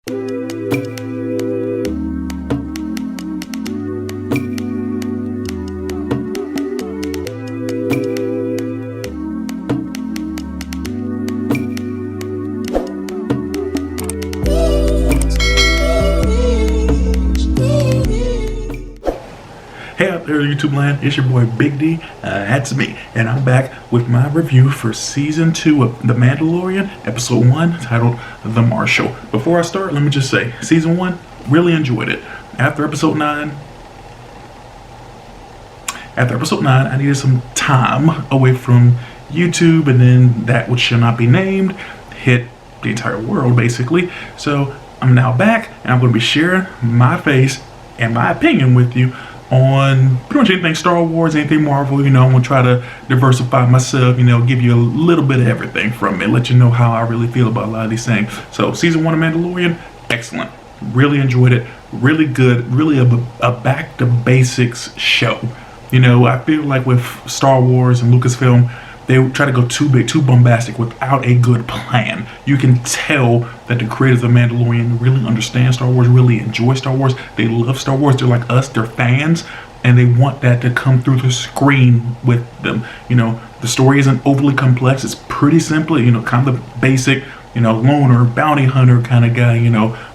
Hey out there, YouTube land, it's your boy Big D, that's me, and I'm back with my review for Season 2 of The Mandalorian, Episode 1, titled The Marshal. Before I start, let me just say, Season 1, really enjoyed it. After Episode 9, I needed some time away from YouTube, and then that which shall not be named hit the entire world, basically. So, I'm now back, and I'm going to be sharing my face and my opinion with you on pretty much anything Star Wars, anything Marvel. I'm gonna try to diversify myself, give you a little bit of everything from it, let you know how I really feel about a lot of these things. So Season 1 of Mandalorian, excellent. Really enjoyed it, really good, really a back to basics show. I feel like with Star Wars and Lucasfilm, they try to go too big, too bombastic without a good plan. You can tell that the creators of Mandalorian really understand Star Wars, really enjoy Star Wars. They love Star Wars. They're like us. They're fans. And they want that to come through the screen with them. The story isn't overly complex. It's pretty simple, kind of basic, loner, bounty hunter kind of guy,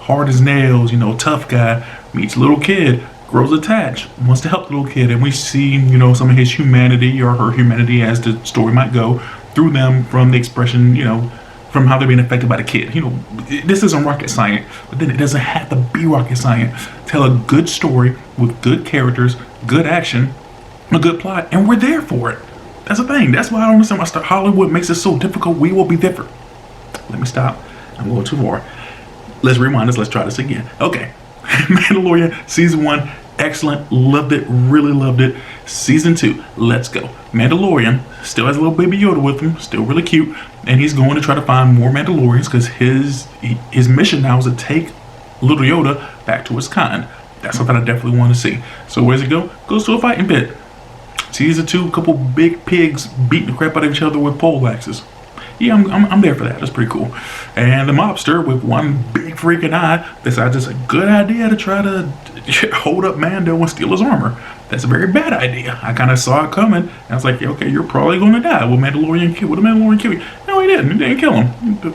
hard as nails, tough guy, meets little kid, grows attached, wants to help the little kid, and we see, some of his humanity or her humanity, as the story might go, through them from the expression, from how they're being affected by the kid. This isn't rocket science, but then it doesn't have to be rocket science. Tell a good story with good characters, good action, a good plot, and we're there for it. That's the thing. That's why I don't understand why Hollywood makes it so difficult. We will be different. Let me stop. I'm going too far. Let's rewind this. Let's try this again. Okay. Mandalorian Season 1, excellent, loved it, really loved it. Season 2, let's go. Mandalorian still has a little baby Yoda with him, still really cute, and he's going to try to find more Mandalorians because his mission now is to take little Yoda back to his kind. That's something I definitely want to see. So where does it go? Goes to a fighting pit. Season 2, a couple big pigs beating the crap out of each other with pole axes. Yeah, I'm there for that. That's pretty cool. And the mobster with one big freaking eye decides it's a good idea to try to hold up Mando and steal his armor. That's a very bad idea. I kind of saw it coming. And I was like, yeah, okay, you're probably going to die. Will the Mandalorian kill you? No, he didn't. He didn't kill him.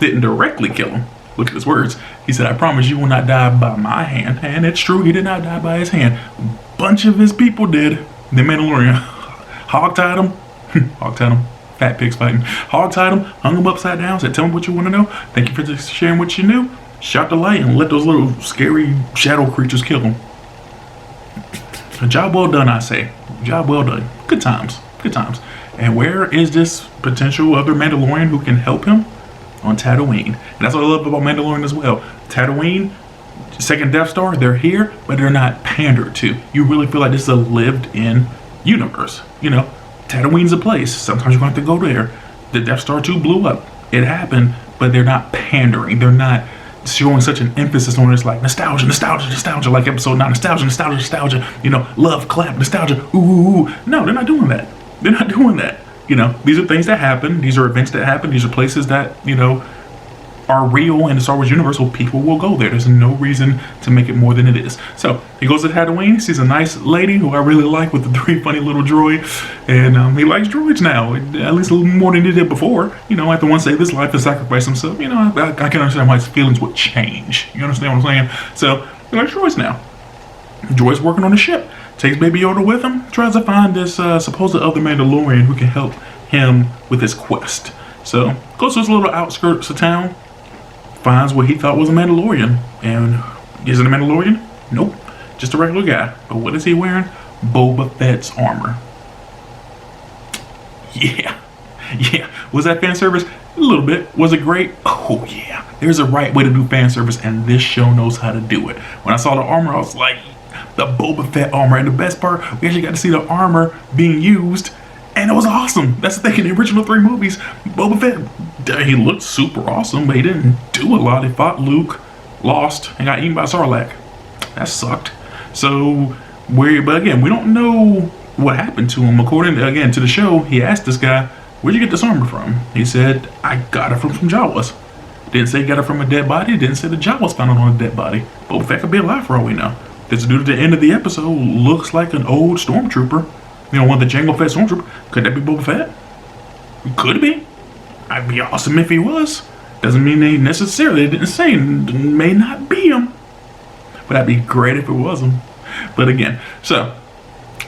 Didn't directly kill him. Look at his words. He said, I promise you will not die by my hand. And it's true, he did not die by his hand. A bunch of his people did. The Mandalorian hog-tied him. Hog-tied him. Fat pigs fighting. Hog-tied him, hung him upside down, said, tell me what you want to know. Thank you for just sharing what you knew. Shot the light and let those little scary shadow creatures kill him. A job well done, I say. Job well done. Good times. Good times. And where is this potential other Mandalorian who can help him? On Tatooine. And that's what I love about Mandalorian as well. Tatooine, second Death Star, they're here, but they're not pandered to. You really feel like this is a lived-in universe. Tatooine's a place. Sometimes you're going to have to go there. The Death Star 2 blew up. It happened, but they're not pandering. They're not showing such an emphasis on it. It's like nostalgia, nostalgia, nostalgia, like Episode 9, nostalgia, nostalgia, nostalgia, love, clap, nostalgia, ooh, ooh, ooh. No, they're not doing that. They're not doing that. These are things that happen. These are events that happen. These are places that, are real in the Star Wars universe, so people will go there. There's no reason to make it more than it is. So he goes to Tatooine, sees a nice lady who I really like with the 3 funny little droids, and he likes droids now, at least a little more than he did before. After one save his life and sacrifice himself, I can understand why his feelings would change. You understand what I'm saying? So he likes droids now. Droid's working on the ship, takes Baby Yoda with him, tries to find this supposed other Mandalorian who can help him with his quest. So goes to his little outskirts of town, finds what he thought was a Mandalorian. And is it a Mandalorian? Nope. Just a regular guy. But what is he wearing? Boba Fett's armor. Yeah. Yeah. Was that fan service? A little bit. Was it great? Oh, yeah. There's a right way to do fan service, and this show knows how to do it. When I saw the armor, I was like, the Boba Fett armor. And the best part, we actually got to see the armor being used, and it was awesome. That's the thing. In the original 3 movies, Boba Fett, he looked super awesome, but he didn't do a lot. He fought Luke, lost, and got eaten by Sarlacc. That sucked. So, but again, we don't know what happened to him. According to, again, to the show, he asked this guy, where'd you get this armor from? He said, I got it from Jawas. Didn't say he got it from a dead body. Didn't say the Jawa was found on a dead body. Boba Fett could be alive for all we know. This dude at the end of the episode looks like an old stormtrooper. You know, one of the Jango Fett stormtroopers. Could that be Boba Fett? Could be. I'd be awesome if he was. Doesn't mean they necessarily didn't say may not be him. But that'd be great if it was him. But again, so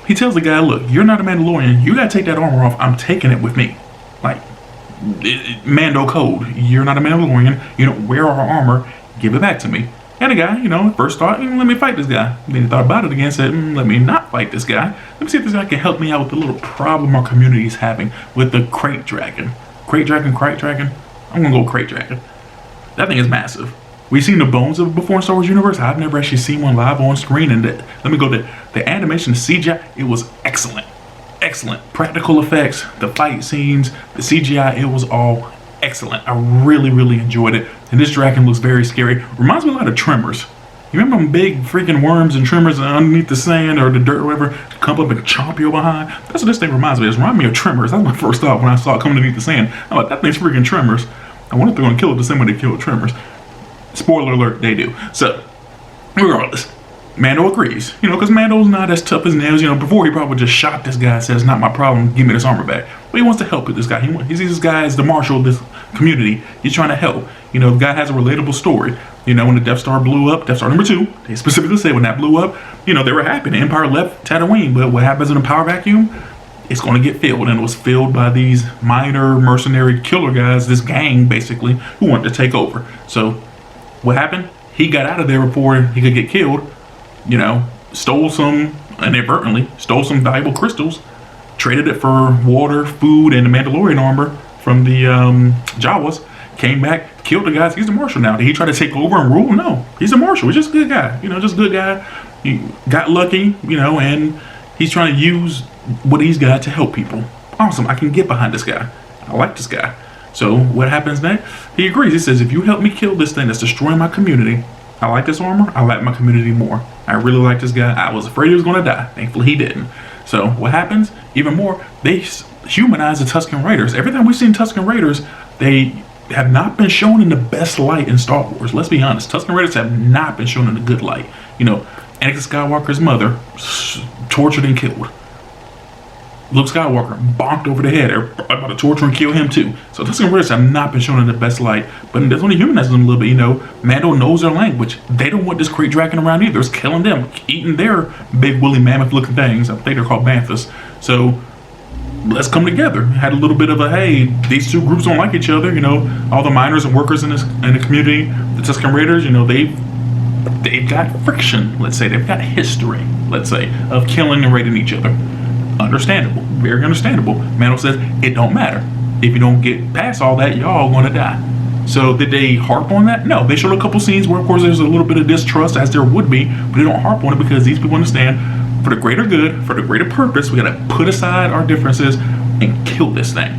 he tells the guy, look, you're not a Mandalorian. You gotta take that armor off. I'm taking it with me. Like, Mando code. You're not a Mandalorian. You don't wear our armor. Give it back to me. And the guy, you know, first thought, let me fight this guy. Then he thought about it again and said, let me not fight this guy. Let me see if this guy can help me out with the little problem our community is having with the crate dragon. Crate dragon? I'm gonna go crate dragon. That thing is massive. We've seen the bones of it before in Star Wars universe. I've never actually seen one live on screen. And let me go to the animation, the CGI, it was excellent. Excellent. Practical effects, the fight scenes, the CGI, it was all excellent. I really, really enjoyed it. And this dragon looks very scary. Reminds me a lot of Tremors. You remember them big freaking worms and Tremors underneath the sand or the dirt or whatever come up and chomp you behind? That's what this thing reminds me of. It reminds me of Tremors. That's my first thought when I saw it coming underneath the sand. I'm like, that thing's freaking Tremors. I wonder if they're going to kill it the same way they killed Tremors. Spoiler alert, they do. So, regardless, Mando agrees. You know, because Mando's not as tough as nails. You know, before he probably just shot this guy and said, it's not my problem, give me this armor back. But he wants to help with this guy. He sees this guy as the marshal of this community. He's trying to help. You know, the guy has a relatable story. You know, when the Death Star blew up, Death Star number 2, they specifically say when that blew up, you know, they were happy. The Empire left Tatooine, but what happens in a power vacuum? It's going to get filled, and it was filled by these minor mercenary killer guys, this gang, basically, who wanted to take over. So, what happened? He got out of there before he could get killed, you know, inadvertently stole some valuable crystals, traded it for water, food, and the Mandalorian armor from the Jawas, came back, killed the guys. He's the marshal now. Did he try to take over and rule? No. He's a marshal. He's just a good guy. You know, just a good guy. He got lucky, you know, and he's trying to use what he's got to help people. Awesome. I can get behind this guy. I like this guy. So what happens next? He agrees. He says, if you help me kill this thing that's destroying my community, I like this armor. I like my community more. I really like this guy. I was afraid he was going to die. Thankfully, he didn't. So what happens? Even more, they humanize the Tusken Raiders. Every time we've seen Tusken Raiders, they have not been shown in the best light in Star Wars. Let's be honest. Tusken Raiders have not been shown in a good light. You know, Anakin Skywalker's mother tortured and killed. Luke Skywalker bonked over the head. They're about to torture and kill him too. So Tusken Raiders have not been shown in the best light. But that's only humanizes them a little bit. You know, Mando knows their language. They don't want this crate dragon around either. It's killing them, eating their big woolly mammoth looking things. I think they're called banthas. So let's come together. Had a little bit of a, hey, these two groups don't like each other. You know, all the miners and workers in the community, the Tusken Raiders, you know, they've got friction, let's say. They've got history, let's say, of killing and raiding each other. Understandable. Very understandable. Mando says, it don't matter. If you don't get past all that, y'all gonna die. So did they harp on that? No. They showed a couple scenes where, of course, there's a little bit of distrust, as there would be, but they don't harp on it because these people understand, for the greater good, for the greater purpose, we gotta put aside our differences and kill this thing.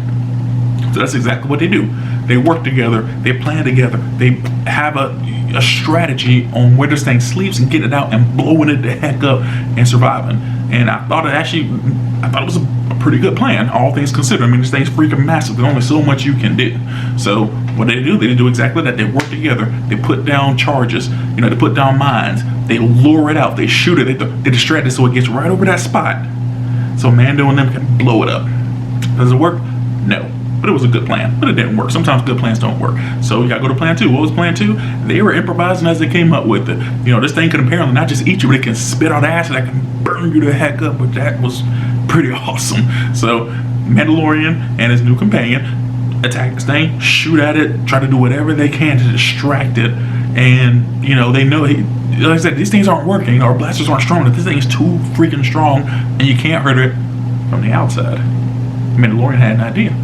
So that's exactly what they do. They work together, they plan together, they have a strategy on where this thing sleeps and getting it out and blowing it the heck up and surviving. And I thought it was a pretty good plan, all things considered. I mean, this thing's freaking massive. There's only so much you can do. So what they do exactly that. They work together. They put down charges. You know, they put down mines. They lure it out. They shoot it. They distract it so it gets right over that spot. So Mando and them can blow it up. Does it work? No. But it was a good plan. But it didn't work. Sometimes good plans don't work. So you gotta go to plan 2. What was plan 2? They were improvising as they came up with it. You know, this thing can apparently not just eat you, but it can spit out acid that can burn you the heck up. But that was pretty awesome. So Mandalorian and his new companion attack this thing, shoot at it, try to do whatever they can to distract it. And, you know, they know, like I said, these things aren't working. Our blasters aren't strong enough. This thing is too freaking strong, and you can't hurt it from the outside. Mandalorian had an idea.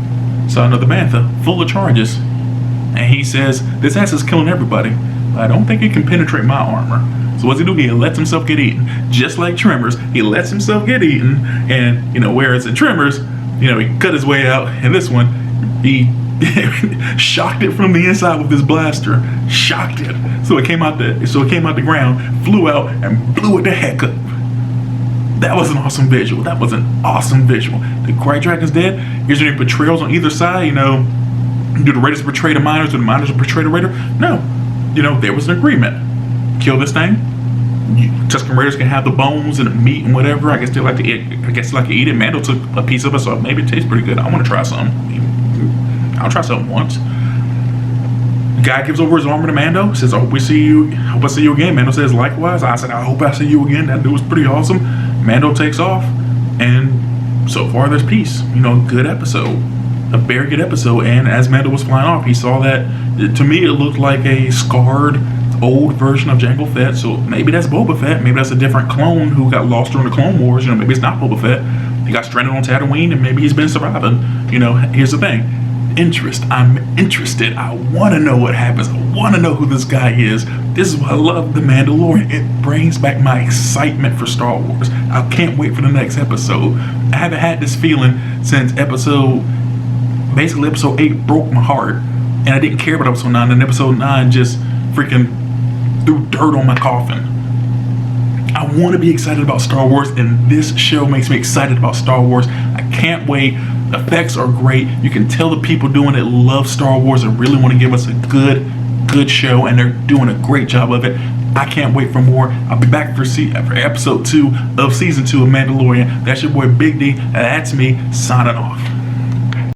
Saw another bantha full of charges, and he says, this ass is killing everybody, but I don't think it can penetrate my armor. So what's he do? He lets himself get eaten. Just like Tremors, he lets himself get eaten, and, you know, whereas in Tremors, you know, he cut his way out. In this one, he shocked it from the inside with his blaster. Shocked it. So it came out the ground, flew out, and blew it the heck up. That was an awesome visual. That was an awesome visual. The Crate Dragon's dead. Here's any betrayals on either side. You know, Do the Raiders betray the miners? Do the miners betray the Raider? No. You know, there was an agreement. Kill this thing. Tusken Raiders can have the bones and the meat and whatever. I guess they like to eat. I guess they like to eat it. Mando took a piece of it, so maybe it tastes pretty good. I want to try some. I'll try something once. Guy gives over his armor to Mando. Says, "I hope we see you. Hope I see you again." Mando says, "Likewise." I said, "I hope I see you again." That dude was pretty awesome. Mando takes off, and so far there's peace. You know, good episode. A very good episode. And as Mando was flying off, he saw that. To me, it looked like a scarred, old version of Jango Fett. So maybe that's Boba Fett. Maybe that's a different clone who got lost during the Clone Wars. You know, maybe it's not Boba Fett. He got stranded on Tatooine, and maybe he's been surviving. You know, here's the thing. I'm interested. I want to know what happens. I want to know who this guy is. This is why I love The Mandalorian. It brings back my excitement for Star Wars. I can't wait for the next episode. I haven't had this feeling since basically episode 8 broke my heart, and I didn't care about episode 9, and episode 9 just freaking threw dirt on my coffin. I want to be excited about Star Wars, and this show makes me excited about Star Wars. I can't wait. Effects are great. You can tell the people doing it love Star Wars and really want to give us a good show, and they're doing a great job of it. I can't wait for more. I'll be back for episode 2 of season 2 of Mandalorian. That's your boy Big D. That's me signing off.